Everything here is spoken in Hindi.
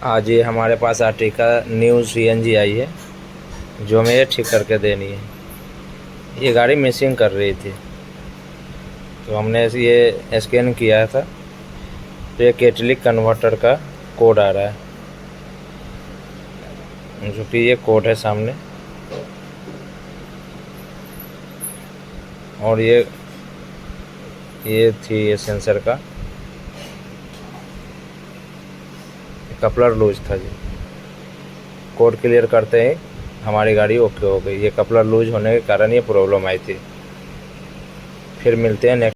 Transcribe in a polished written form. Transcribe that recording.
आज ये हमारे पास आर्टिका न्यू सीएनजी आई है जो हमें ये ठीक करके देनी है। ये गाड़ी मिसिंग कर रही थी तो हमने ये स्कैन किया था तो ये कैटलिक कन्वर्टर का कोड आ रहा है, जो कि ये कोड है सामने। और ये थी ये सेंसर का कपलर लूज था जी। कोड क्लियर करते ही हमारी गाड़ी ओके हो गई। ये कपलर लूज होने के कारण ये प्रॉब्लम आई थी। फिर मिलते हैं नेक्स्ट